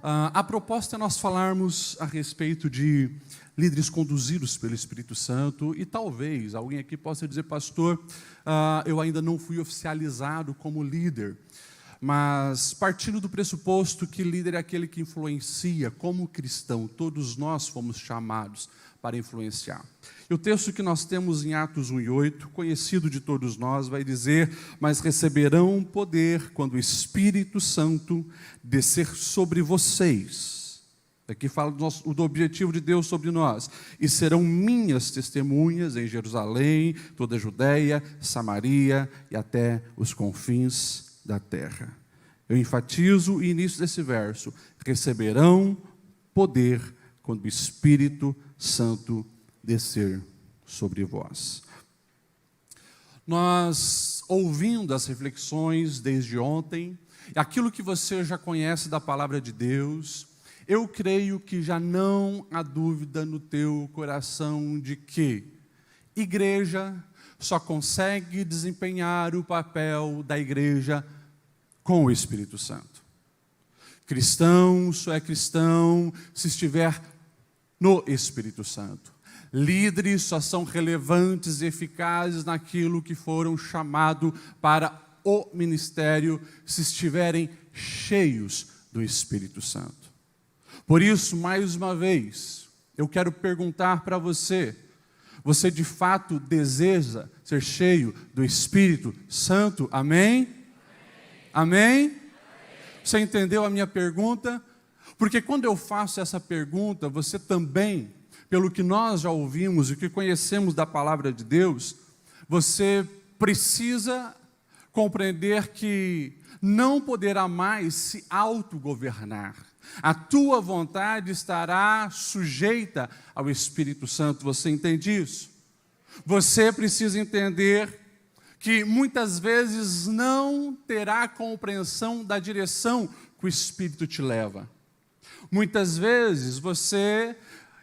A proposta é nós falarmos a respeito de líderes conduzidos pelo Espírito Santo, e talvez alguém aqui possa dizer: pastor, eu ainda não fui oficializado como líder, mas partindo do pressuposto que líder é aquele que influencia, como cristão, todos nós fomos chamados para influenciar. E o texto que nós temos em Atos 1:8, conhecido de todos nós, vai dizer: mas receberão poder quando o Espírito Santo descer sobre vocês. Aqui fala do objetivo de Deus sobre nós. E serão minhas testemunhas em Jerusalém, toda a Judeia, Samaria e até os confins da terra. Eu enfatizo o início desse verso: receberão poder quando o Espírito Santo descer sobre vós. Nós, ouvindo as reflexões desde ontem, aquilo que você já conhece da palavra de Deus, eu creio que já não há dúvida no teu coração de que igreja só consegue desempenhar o papel da igreja com o Espírito Santo. Cristão só é cristão se estiver no Espírito Santo. Líderes só são relevantes e eficazes naquilo que foram chamados para o ministério se estiverem cheios do Espírito Santo. Por isso, mais uma vez, eu quero perguntar para você: você de fato deseja ser cheio do Espírito Santo? Amém? Amém? Você entendeu a minha pergunta? Porque quando eu faço essa pergunta, você também, pelo que nós já ouvimos e o que conhecemos da palavra de Deus, você precisa compreender que não poderá mais se autogovernar. A tua vontade estará sujeita ao Espírito Santo. Você entende isso? Você precisa entender que muitas vezes não terá compreensão da direção que o Espírito te leva. Muitas vezes você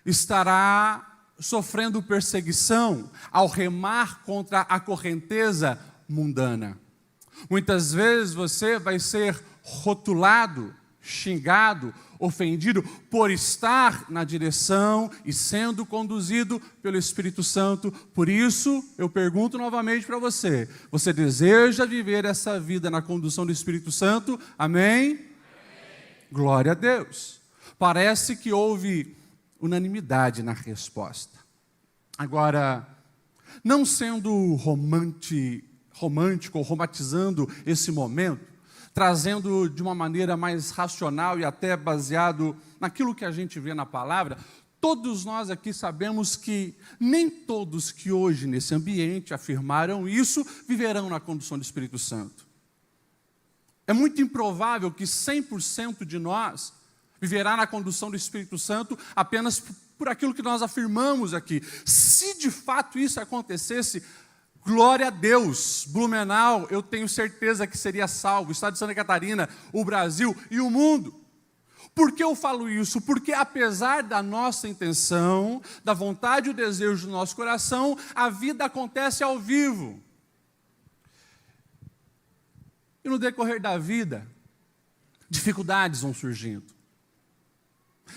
estará sofrendo perseguição ao remar contra a correnteza mundana. Muitas vezes você vai ser rotulado, xingado, ofendido por estar na direção e sendo conduzido pelo Espírito Santo. Por isso, eu pergunto novamente para você: você deseja viver essa vida na condução do Espírito Santo? Amém? Amém. Glória a Deus. Parece que houve unanimidade na resposta. Agora, não sendo romântico ou romantizando esse momento, trazendo de uma maneira mais racional e até baseado naquilo que a gente vê na palavra, todos nós aqui sabemos que nem todos que hoje nesse ambiente afirmaram isso viverão na condução do Espírito Santo. É muito improvável que 100% de nós viverá na condução do Espírito Santo apenas por aquilo que nós afirmamos aqui. Se de fato isso acontecesse, glória a Deus, Blumenau, eu tenho certeza que seria salvo, o estado de Santa Catarina, o Brasil e o mundo. Por que eu falo isso? Porque apesar da nossa intenção, da vontade e o desejo do nosso coração, a vida acontece ao vivo. E no decorrer da vida, dificuldades vão surgindo.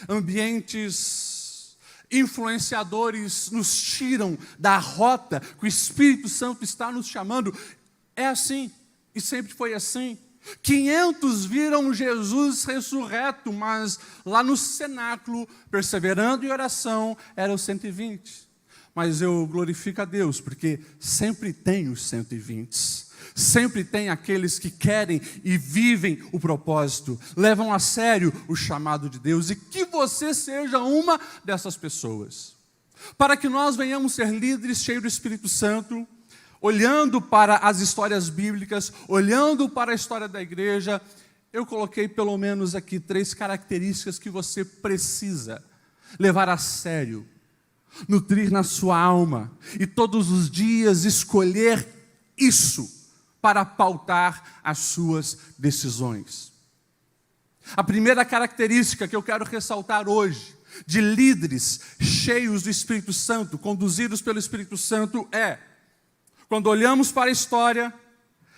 Ambientes influenciadores nos tiram da rota que o Espírito Santo está nos chamando. É assim, e sempre foi assim. 500 viram Jesus ressurreto, mas lá no cenáculo, perseverando em oração, eram 120. Mas eu glorifico a Deus, porque sempre tem os 120. Sempre tem aqueles que querem e vivem o propósito, levam a sério o chamado de Deus, e que você seja uma dessas pessoas. Para que nós venhamos ser líderes cheios do Espírito Santo, olhando para as histórias bíblicas, olhando para a história da igreja, eu coloquei pelo menos aqui 3 características que você precisa levar a sério, nutrir na sua alma, e todos os dias escolher isso para pautar as suas decisões. A primeira característica que eu quero ressaltar hoje, de líderes cheios do Espírito Santo, conduzidos pelo Espírito Santo, é: quando olhamos para a história,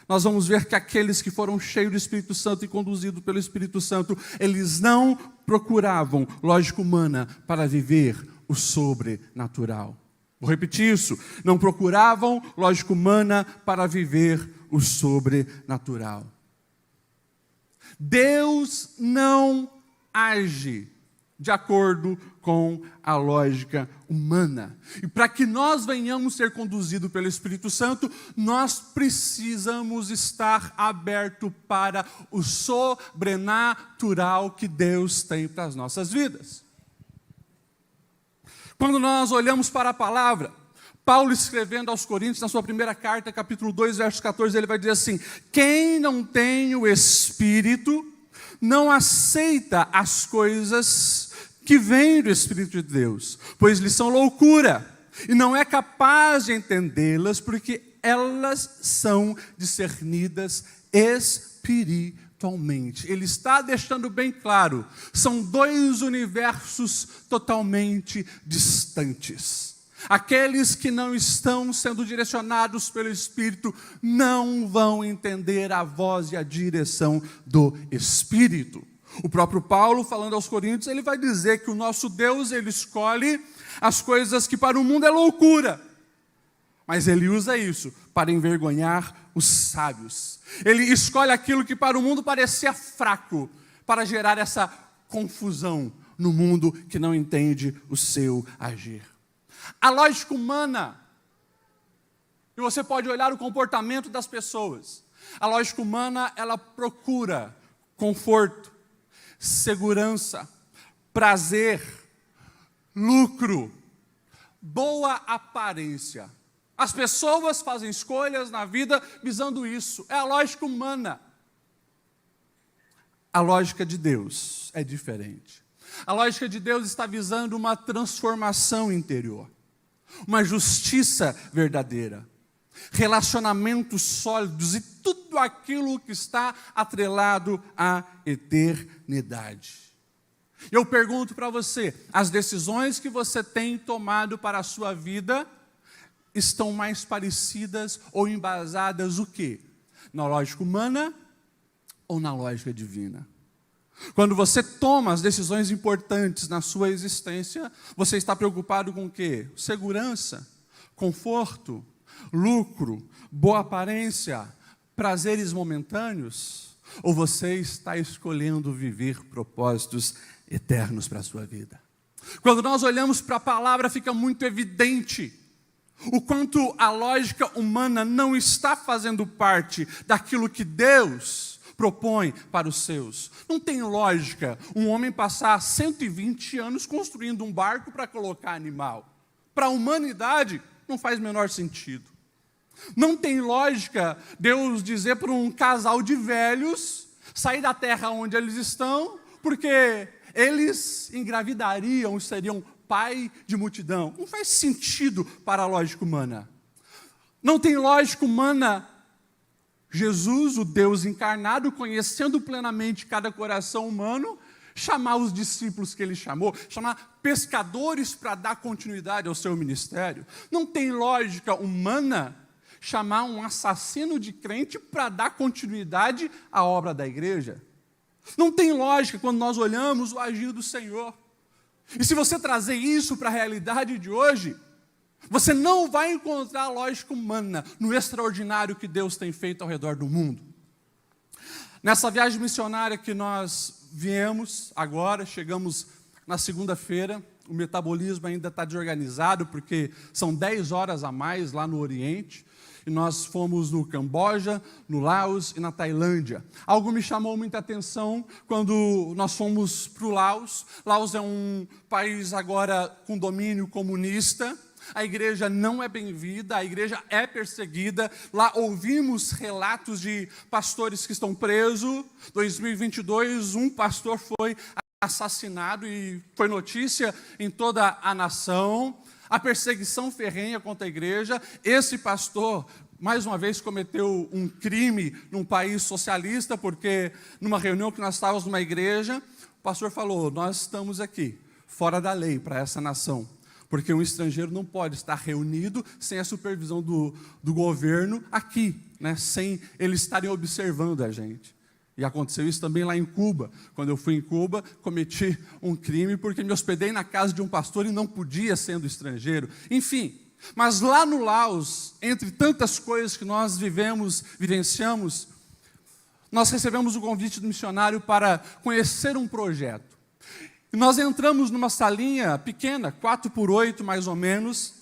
nós vamos ver que aqueles que foram cheios do Espírito Santo e conduzidos pelo Espírito Santo, eles não procuravam lógica humana para viver o sobrenatural. Vou repetir isso. Não procuravam lógica humana para viver o sobrenatural. Deus não age de acordo com a lógica humana. E para que nós venhamos ser conduzidos pelo Espírito Santo, nós precisamos estar abertos para o sobrenatural que Deus tem para as nossas vidas. Quando nós olhamos para a palavra, Paulo escrevendo aos Coríntios, na sua primeira carta, capítulo 2, verso 14, ele vai dizer assim: quem não tem o Espírito, não aceita as coisas que vêm do Espírito de Deus, pois lhes são loucura, e não é capaz de entendê-las, porque elas são discernidas espiritualmente. Ele está deixando bem claro, são dois universos totalmente distantes. Aqueles que não estão sendo direcionados pelo Espírito não vão entender a voz e a direção do Espírito. O próprio Paulo, falando aos Coríntios, ele vai dizer que o nosso Deus, ele escolhe as coisas que para o mundo é loucura, mas ele usa isso para envergonhar os sábios. Ele escolhe aquilo que para o mundo parecia fraco, para gerar essa confusão no mundo que não entende o seu agir. A lógica humana, e você pode olhar o comportamento das pessoas, a lógica humana, ela procura conforto, segurança, prazer, lucro, boa aparência. As pessoas fazem escolhas na vida visando isso, é a lógica humana. A lógica de Deus é diferente. A lógica de Deus está visando uma transformação interior, uma justiça verdadeira, relacionamentos sólidos e tudo aquilo que está atrelado à eternidade. Eu pergunto para você, as decisões que você tem tomado para a sua vida estão mais parecidas ou embasadas o quê? Na lógica humana ou na lógica divina? Quando você toma as decisões importantes na sua existência, você está preocupado com o quê? Segurança, conforto, lucro, boa aparência, prazeres momentâneos? Ou você está escolhendo viver propósitos eternos para a sua vida? Quando nós olhamos para a palavra, fica muito evidente o quanto a lógica humana não está fazendo parte daquilo que Deus propõe para os seus. Não tem lógica um homem passar 120 anos construindo um barco para colocar animal. Para a humanidade, não faz o menor sentido. Não tem lógica Deus dizer para um casal de velhos sair da terra onde eles estão, porque eles engravidariam e seriam pai de multidão. Não faz sentido para a lógica humana. Não tem lógica humana Jesus, o Deus encarnado, conhecendo plenamente cada coração humano, chamar os discípulos que ele chamou, chamar pescadores para dar continuidade ao seu ministério. Não tem lógica humana chamar um assassino de crente para dar continuidade à obra da igreja. Não tem lógica quando nós olhamos o agir do Senhor. E se você trazer isso para a realidade de hoje, você não vai encontrar a lógica humana no extraordinário que Deus tem feito ao redor do mundo. Nessa viagem missionária que nós viemos agora, chegamos na segunda-feira, o metabolismo ainda está desorganizado, porque são 10 horas a mais lá no Oriente, e nós fomos no Camboja, no Laos e na Tailândia. Algo me chamou muita atenção quando nós fomos para o Laos. Laos é um país agora com domínio comunista. A igreja não é bem-vinda, a igreja é perseguida. Lá ouvimos relatos de pastores que estão presos. Em 2022, um pastor foi assassinado e foi notícia em toda a nação. A perseguição ferrenha contra a igreja. Esse pastor, mais uma vez, cometeu um crime num país socialista, porque numa reunião que nós estávamos numa igreja, o pastor falou: nós estamos aqui, fora da lei para essa nação, porque um estrangeiro não pode estar reunido sem a supervisão do governo aqui. né, sem eles estarem observando a gente. E aconteceu isso também lá em Cuba. Quando eu fui em Cuba, cometi um crime porque me hospedei na casa de um pastor e não podia, sendo estrangeiro. Enfim, mas lá no Laos, entre tantas coisas que nós vivenciamos, nós recebemos o convite do missionário para conhecer um projeto. E nós entramos numa salinha pequena, 4x8 mais ou menos,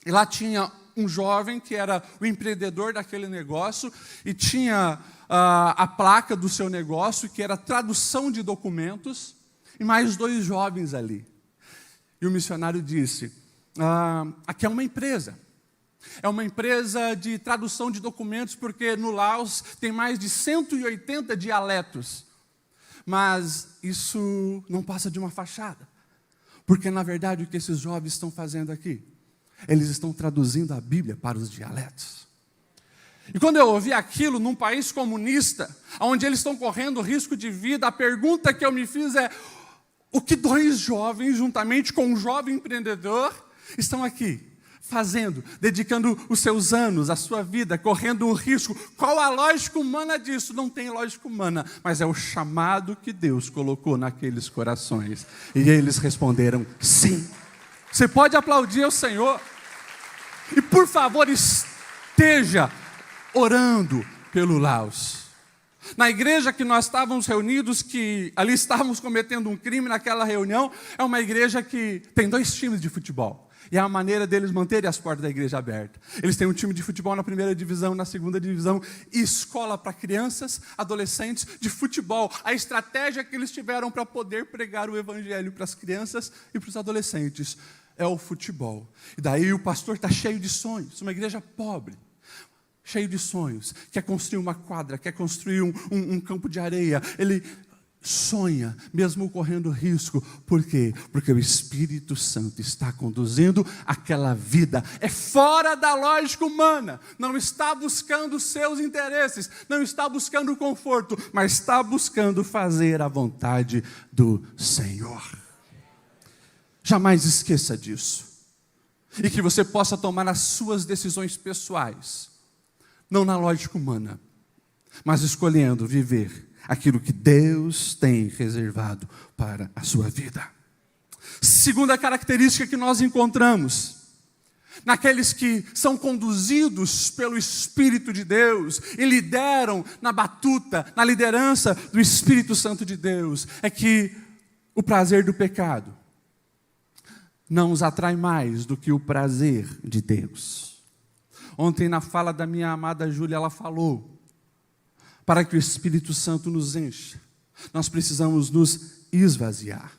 e lá tinha um jovem que era o empreendedor daquele negócio e tinha a placa do seu negócio, que era tradução de documentos, e mais 2 jovens ali. E o missionário disse, aqui é uma empresa de tradução de documentos, porque no Laos tem mais de 180 dialetos, mas isso não passa de uma fachada, porque na verdade o que esses jovens estão fazendo aqui? Eles estão traduzindo a Bíblia para os dialetos. E quando eu ouvi aquilo num país comunista, onde eles estão correndo risco de vida, a pergunta que eu me fiz é: o que 2 jovens, juntamente com um jovem empreendedor, estão aqui fazendo, dedicando os seus anos, a sua vida, correndo um risco? Qual a lógica humana disso? Não tem lógica humana, mas é o chamado que Deus colocou naqueles corações. E eles responderam sim. Você pode aplaudir ao Senhor. E por favor, esteja orando pelo Laos. Na igreja que nós estávamos reunidos, que ali estávamos cometendo um crime naquela reunião, é uma igreja que tem 2 times de futebol. E é a maneira deles manterem as portas da igreja abertas. Eles têm um time de futebol na 1ª divisão, na 2ª divisão, e escola para crianças, adolescentes de futebol. A estratégia que eles tiveram para poder pregar o evangelho para as crianças e para os adolescentes é o futebol. E daí o pastor está cheio de sonhos, uma igreja pobre, cheio de sonhos, quer construir uma quadra, quer construir um campo de areia. Ele sonha, mesmo correndo risco. Por quê? Porque o Espírito Santo está conduzindo aquela vida. É fora da lógica humana. Não está buscando os seus interesses, não está buscando conforto, mas está buscando fazer a vontade do Senhor. Jamais esqueça disso. E que você possa tomar as suas decisões pessoais, não na lógica humana, mas escolhendo viver aquilo que Deus tem reservado para a sua vida. Segunda característica que nós encontramos naqueles que são conduzidos pelo Espírito de Deus e lideram na batuta, na liderança do Espírito Santo de Deus, é que o prazer do pecado não os atrai mais do que o prazer de Deus. Ontem, na fala da minha amada Júlia, ela falou: para que o Espírito Santo nos encha, nós precisamos nos esvaziar.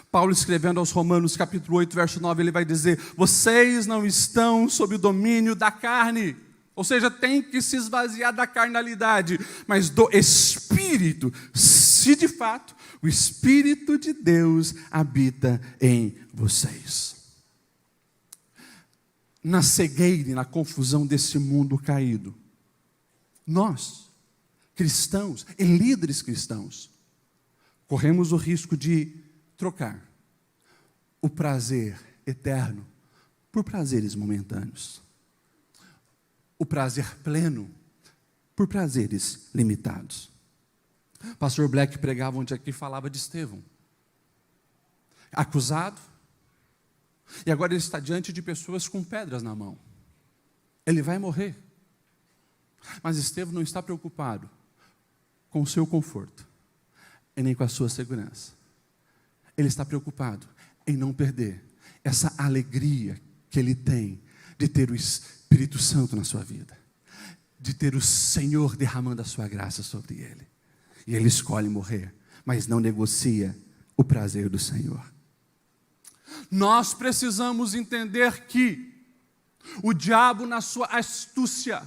Paulo, escrevendo aos Romanos, capítulo 8, verso 9, ele vai dizer: vocês não estão sob o domínio da carne, ou seja, tem que se esvaziar da carnalidade, mas do Espírito, se de fato o Espírito de Deus habita em vocês. Na cegueira e na confusão desse mundo caído, nós, cristãos e líderes cristãos, corremos o risco de trocar o prazer eterno por prazeres momentâneos, o prazer pleno por prazeres limitados. Pastor Black pregava onde aqui, falava de Estevão, acusado, e agora ele está diante de pessoas com pedras na mão. Ele vai morrer. Mas Estevão não está preocupado com o seu conforto e nem com a sua segurança. Ele está preocupado em não perder essa alegria que ele tem de ter o Espírito Santo na sua vida, de ter o Senhor derramando a sua graça sobre ele. E ele escolhe morrer, mas não negocia o prazer do Senhor. Nós precisamos entender que o diabo, na sua astúcia,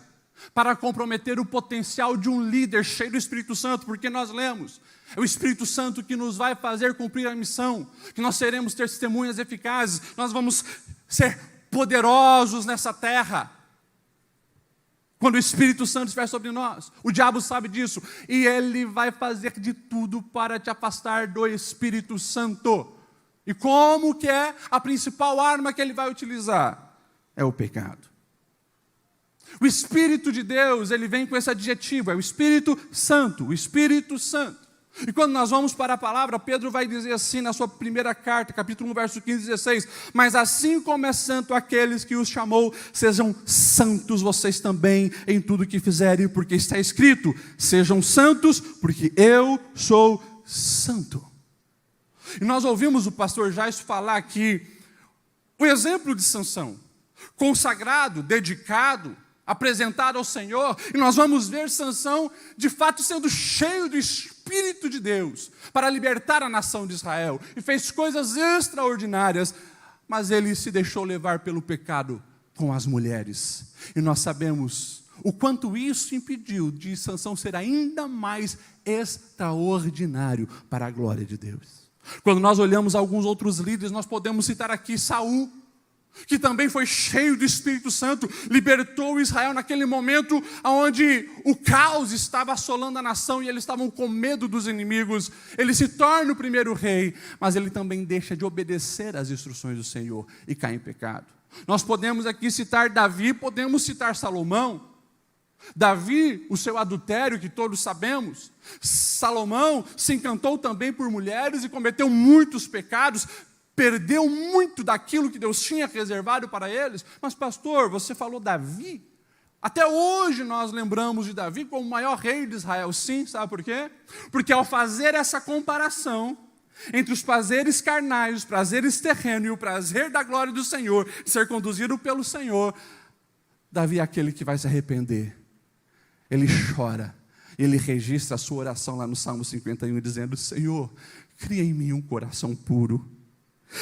para comprometer o potencial de um líder cheio do Espírito Santo, porque nós lemos, é o Espírito Santo que nos vai fazer cumprir a missão, que nós seremos testemunhas eficazes, nós vamos ser poderosos nessa terra, quando o Espírito Santo estiver sobre nós. O diabo sabe disso, e ele vai fazer de tudo para te afastar do Espírito Santo. E como que é a principal arma que ele vai utilizar? É o pecado. O Espírito de Deus, ele vem com esse adjetivo, é o Espírito Santo, o Espírito Santo. E quando nós vamos para a palavra, Pedro vai dizer assim na sua primeira carta, capítulo 1, verso 15 e 16, mas assim como é santo aqueles que os chamou, sejam santos vocês também em tudo que fizerem, porque está escrito, sejam santos, porque eu sou santo. E nós ouvimos o pastor Jais falar aqui, o exemplo de Sansão, consagrado, dedicado, apresentado ao Senhor, e nós vamos ver Sansão, de fato, sendo cheio do Espírito de Deus, para libertar a nação de Israel, e fez coisas extraordinárias, mas ele se deixou levar pelo pecado com as mulheres, e nós sabemos o quanto isso impediu de Sansão ser ainda mais extraordinário para a glória de Deus. Quando nós olhamos alguns outros líderes, nós podemos citar aqui Saul, que também foi cheio do Espírito Santo, libertou Israel naquele momento onde o caos estava assolando a nação e eles estavam com medo dos inimigos. Ele se torna o primeiro rei, mas ele também deixa de obedecer às instruções do Senhor e cai em pecado. Nós podemos aqui citar Davi, podemos citar Salomão. Davi, o seu adultério, que todos sabemos. Salomão se encantou também por mulheres e cometeu muitos pecados, perdeu muito daquilo que Deus tinha reservado para eles. Mas pastor, você falou Davi? Até hoje nós lembramos de Davi como o maior rei de Israel. Sim, sabe por quê? Porque ao fazer essa comparação entre os prazeres carnais, os prazeres terrenos e o prazer da glória do Senhor, de ser conduzido pelo Senhor, Davi é aquele que vai se arrepender. Ele chora, ele registra a sua oração lá no Salmo 51, dizendo, Senhor, cria em mim um coração puro,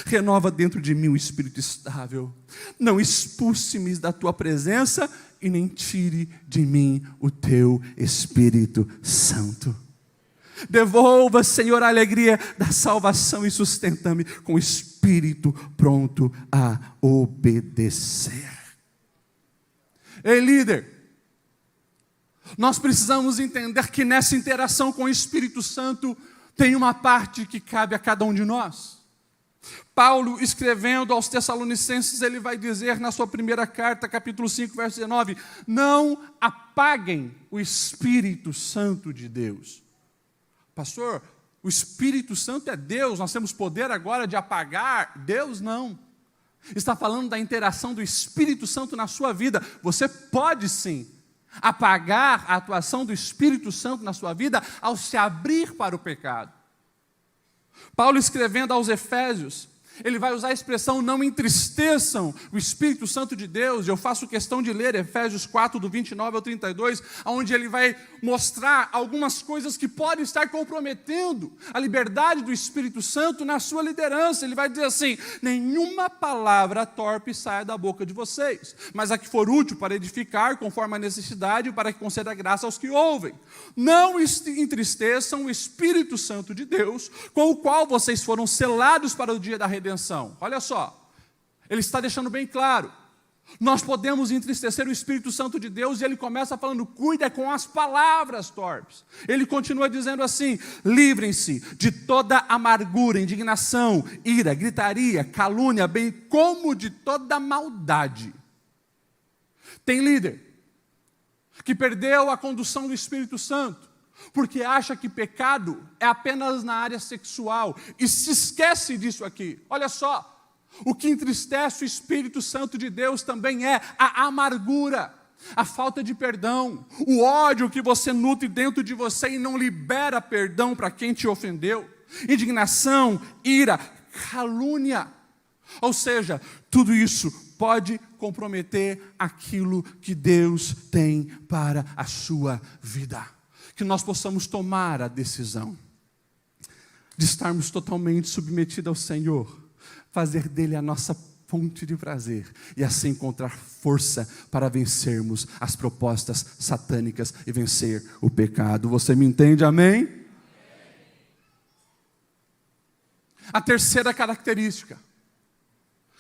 renova dentro de mim um espírito estável, não expulse-me da tua presença e nem tire de mim o teu Espírito Santo. Devolva, Senhor, a alegria da salvação e sustenta-me com o espírito pronto a obedecer. Ei, líder, nós precisamos entender que nessa interação com o Espírito Santo tem uma parte que cabe a cada um de nós. Paulo, escrevendo aos Tessalonicenses, ele vai dizer na sua primeira carta, capítulo 5, verso 19, não apaguem o Espírito Santo de Deus. Pastor, o Espírito Santo é Deus, nós temos poder agora de apagar Deus? Não. Está falando da interação do Espírito Santo na sua vida. Você pode sim apagar a atuação do Espírito Santo na sua vida ao se abrir para o pecado. Paulo, escrevendo aos Efésios, ele vai usar a expressão não entristeçam o Espírito Santo de Deus. Eu faço questão de ler Efésios 4, do 29 ao 32, onde ele vai mostrar algumas coisas que podem estar comprometendo a liberdade do Espírito Santo na sua liderança. Ele vai dizer assim, nenhuma palavra torpe saia da boca de vocês, mas a que for útil para edificar, conforme a necessidade, para que conceda graça aos que ouvem. Não entristeçam o Espírito Santo de Deus, com o qual vocês foram selados para o dia da redenção. Olha só, ele está deixando bem claro, nós podemos entristecer o Espírito Santo de Deus, e ele começa falando, cuida com as palavras torpes. Ele continua dizendo assim, livrem-se de toda amargura, indignação, ira, gritaria, calúnia, bem como de toda maldade. Tem líder que perdeu a condução do Espírito Santo, porque acha que pecado é apenas na área sexual, e se esquece disso aqui. Olha só, o que entristece o Espírito Santo de Deus também é a amargura, a falta de perdão, o ódio que você nutre dentro de você e não libera perdão para quem te ofendeu, indignação, ira, calúnia. Ou seja, tudo isso pode comprometer aquilo que Deus tem para a sua vida. Que nós possamos tomar a decisão de estarmos totalmente submetidos ao Senhor, fazer dele a nossa fonte de prazer e assim encontrar força para vencermos as propostas satânicas e vencer o pecado. Você me entende? Amém? A terceira característica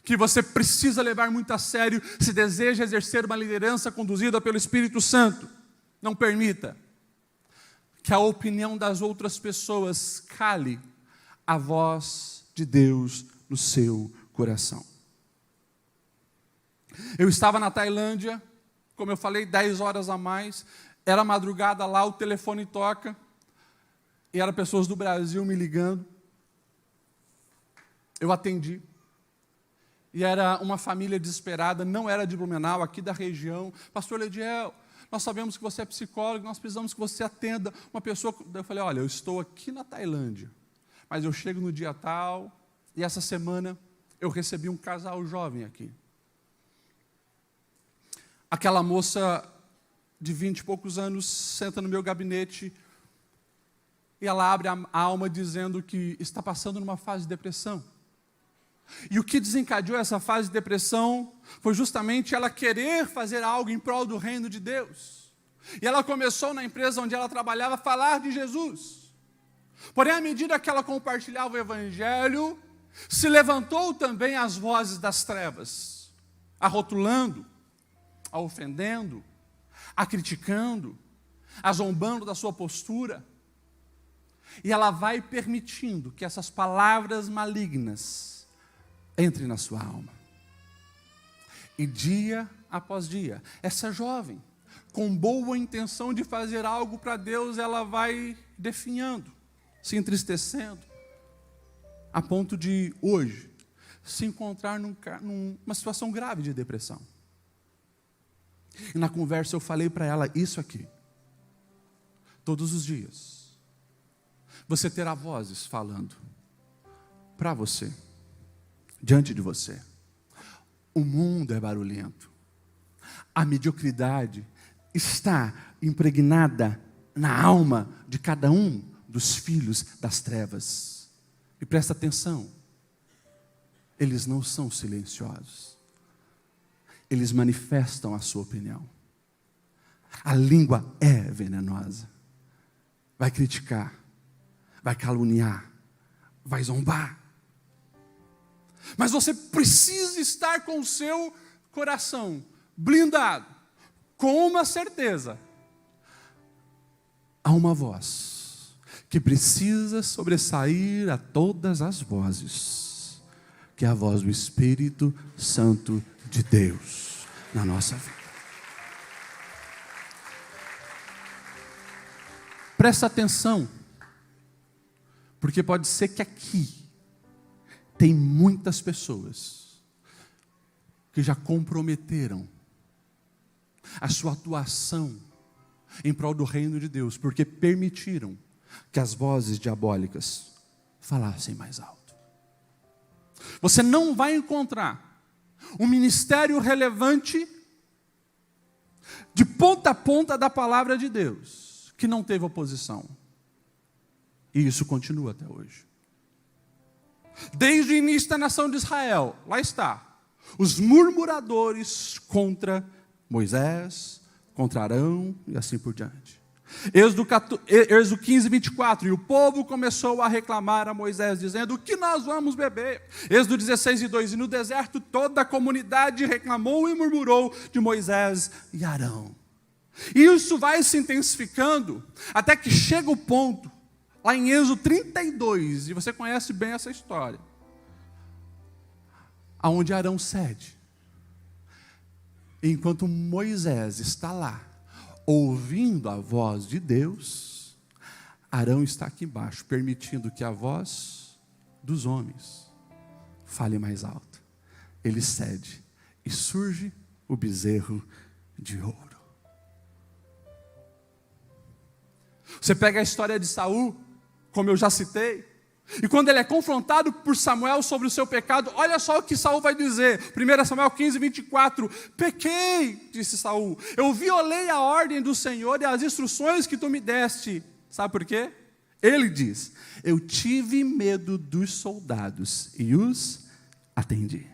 que você precisa levar muito a sério se deseja exercer uma liderança conduzida pelo Espírito Santo, não permita que a opinião das outras pessoas cale a voz de Deus no seu coração. Eu estava na Tailândia como eu falei, 10 horas a mais. Era madrugada lá, o telefone toca. E eram pessoas do Brasil me ligando. Eu atendi. E era uma família desesperada, não era de Blumenau, aqui da região. Pastor Lediel, nós sabemos que você é psicólogo, nós precisamos que você atenda uma pessoa. Eu falei, olha, eu estou aqui na Tailândia, mas eu chego no dia tal, e essa semana eu recebi um casal jovem aqui. Aquela moça de 20 e poucos anos senta no meu gabinete e ela abre a alma dizendo que está passando numa fase de depressão. E o que desencadeou essa fase de depressão foi justamente ela querer fazer algo em prol do reino de Deus. E ela começou na empresa onde ela trabalhava a falar de Jesus. Porém, à medida que ela compartilhava o Evangelho, se levantou também as vozes das trevas, a rotulando, a ofendendo, a criticando, a zombando da sua postura. E ela vai permitindo que essas palavras malignas entrem na sua alma. E dia após dia, essa jovem, com boa intenção de fazer algo para Deus, ela vai definhando, se entristecendo, a ponto de, hoje, se encontrar numa situação grave de depressão. E na conversa eu falei para ela isso aqui. Todos os dias, você terá vozes falando para você, diante de você. O mundo é barulhento. A mediocridade está impregnada na alma de cada um dos filhos das trevas. E presta atenção, eles não são silenciosos. Eles manifestam a sua opinião. A língua é venenosa. Vai criticar, vai caluniar, vai zombar. Mas você precisa estar com o seu coração blindado, com uma certeza. Há uma voz que precisa sobressair a todas as vozes, que é a voz do Espírito Santo de Deus na nossa vida. Presta atenção, porque pode ser que aqui tem muitas pessoas que já comprometeram a sua atuação em prol do reino de Deus, porque permitiram que as vozes diabólicas falassem mais alto. Você não vai encontrar um ministério relevante de ponta a ponta da palavra de Deus que não teve oposição. E isso continua até hoje. Desde o início da nação de Israel, lá está, os murmuradores contra Moisés, contra Arão e assim por diante. Êxodo 15, 24, e o povo começou a reclamar a Moisés, dizendo, o que nós vamos beber? Êxodo 16, 2, e no deserto toda a comunidade reclamou e murmurou de Moisés e Arão. E isso vai se intensificando, até que chega o ponto, lá em Êxodo 32, e você conhece bem essa história, aonde Arão cede. Enquanto Moisés está lá, ouvindo a voz de Deus, Arão está aqui embaixo, permitindo que a voz dos homens fale mais alto. Ele cede, e surge o bezerro de ouro. Você pega a história de Saul, como eu já citei, e quando ele é confrontado por Samuel sobre o seu pecado, olha só o que Saul vai dizer, 1 Samuel 15, 24, pequei, disse Saul, eu violei a ordem do Senhor e as instruções que tu me deste, sabe por quê? Ele diz, eu tive medo dos soldados e os atendi.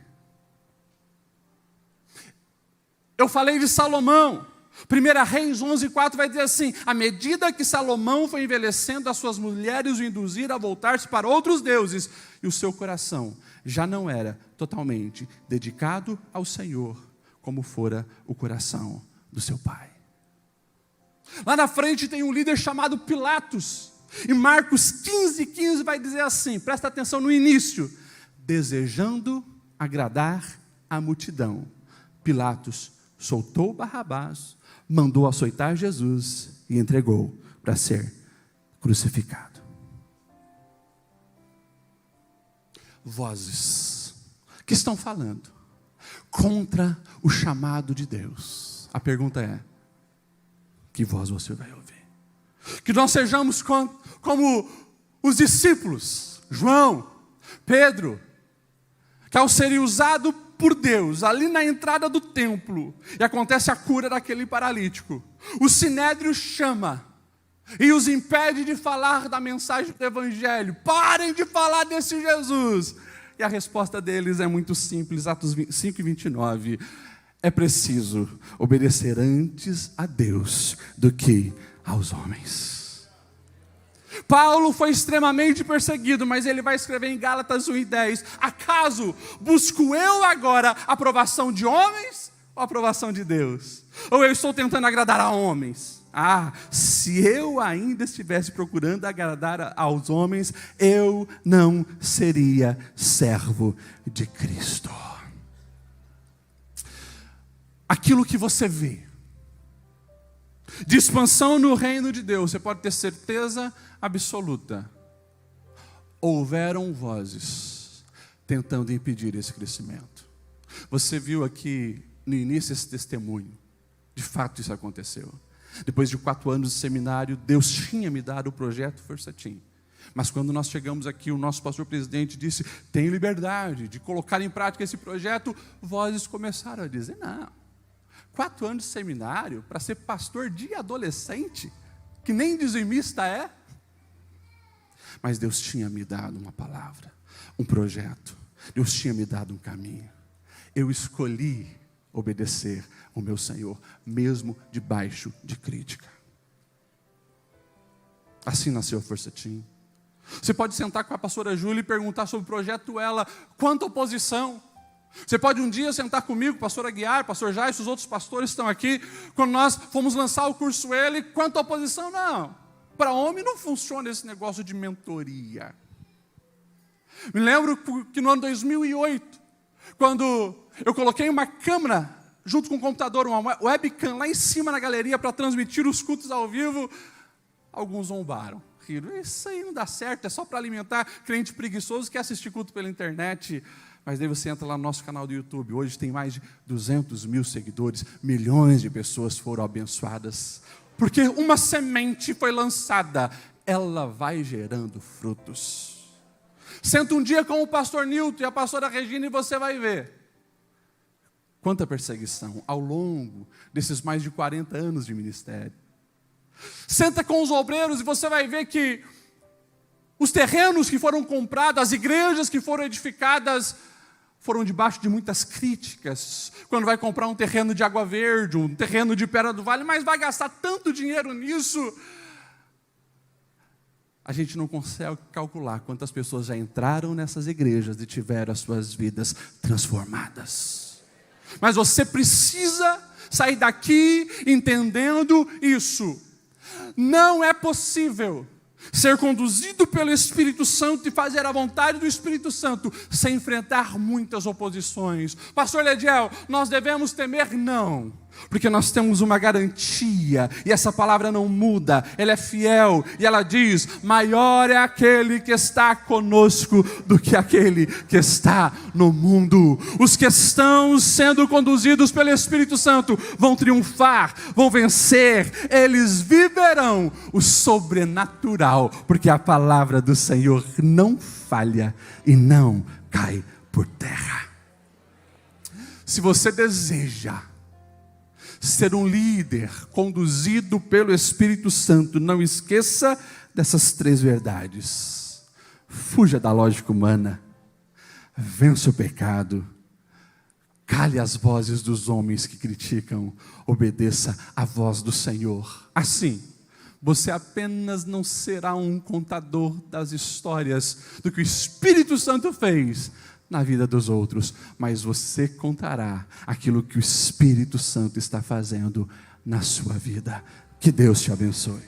Eu falei de Salomão, 1 Reis 11, 4 vai dizer assim, à medida que Salomão foi envelhecendo, as suas mulheres o induziram a voltar-se para outros deuses, e o seu coração já não era totalmente dedicado ao Senhor, como fora o coração do seu pai. Lá na frente tem um líder chamado Pilatos, e Marcos 15, 15 vai dizer assim, presta atenção no início, desejando agradar a multidão, Pilatos soltou Barrabás, mandou açoitar Jesus e entregou para ser crucificado. Vozes que estão falando contra o chamado de Deus. A pergunta é: que voz você vai ouvir? Que nós sejamos como os discípulos, João, Pedro, que ao serem usados por Deus, ali na entrada do templo, e acontece a cura daquele paralítico, o sinédrio chama e os impede de falar da mensagem do evangelho. Parem de falar desse Jesus. E a resposta deles é muito simples, Atos 5:29. É preciso obedecer antes a Deus do que aos homens. Paulo foi extremamente perseguido, mas ele vai escrever em Gálatas 1:10: acaso busco eu agora a aprovação de homens ou a aprovação de Deus? Ou eu estou tentando agradar a homens? Se eu ainda estivesse procurando agradar aos homens, eu não seria servo de Cristo. Aquilo que você vê de expansão no reino de Deus, você pode ter certeza absoluta, houveram vozes tentando impedir esse crescimento. Você viu aqui no início esse testemunho. De fato isso aconteceu. Depois de 4 anos de seminário, Deus tinha me dado o projeto Força Team. Mas quando nós chegamos aqui, o nosso pastor-presidente disse: tem liberdade de colocar em prática esse projeto. Vozes começaram a dizer: não, 4 anos de seminário para ser pastor de adolescente, que nem dizimista é. Mas Deus tinha me dado uma palavra, um projeto. Deus tinha me dado um caminho. Eu escolhi obedecer ao meu Senhor, mesmo debaixo de crítica. Assim nasceu a Força Team. Você pode sentar com a pastora Júlia e perguntar sobre o projeto ela, quanta oposição. Você pode um dia sentar comigo, pastor Aguiar, pastor Jais, os outros pastores estão aqui, quando nós fomos lançar o curso ele, quanta oposição? Não, para homem não funciona esse negócio de mentoria. Me lembro que no ano 2008, quando eu coloquei uma câmera junto com um computador, uma webcam lá em cima na galeria para transmitir os cultos ao vivo, alguns zombaram, riram: isso aí não dá certo, é só para alimentar crente preguiçoso que assiste culto pela internet. Mas daí você entra lá no nosso canal do YouTube, hoje tem mais de 200 mil seguidores, milhões de pessoas foram abençoadas, porque uma semente foi lançada, ela vai gerando frutos. Senta um dia com o pastor Nilton e a pastora Regina e você vai ver quanta perseguição ao longo desses mais de 40 anos de ministério. Senta com os obreiros e você vai ver que os terrenos que foram comprados, as igrejas que foram edificadas, foram debaixo de muitas críticas. Quando vai comprar um terreno de Água Verde, um terreno de Pedra do Vale, mas vai gastar tanto dinheiro nisso. A gente não consegue calcular quantas pessoas já entraram nessas igrejas e tiveram as suas vidas transformadas. Mas você precisa sair daqui entendendo isso. Não é possível ser conduzido pelo Espírito Santo e fazer a vontade do Espírito Santo sem enfrentar muitas oposições. Pastor Lediel, nós devemos temer? Não, porque nós temos uma garantia, e essa palavra não muda, ela é fiel, e ela diz: maior é aquele que está conosco do que aquele que está no mundo. Os que estão sendo conduzidos pelo Espírito Santo vão triunfar, vão vencer, eles viverão o sobrenatural, porque a palavra do Senhor não falha e não cai por terra. Se você deseja ser um líder conduzido pelo Espírito Santo, não esqueça dessas 3 verdades. Fuja da lógica humana, vença o pecado, cale as vozes dos homens que criticam, obedeça à voz do Senhor. Assim, você apenas não será um contador das histórias do que o Espírito Santo fez na vida dos outros, mas você contará aquilo que o Espírito Santo está fazendo na sua vida. Que Deus te abençoe.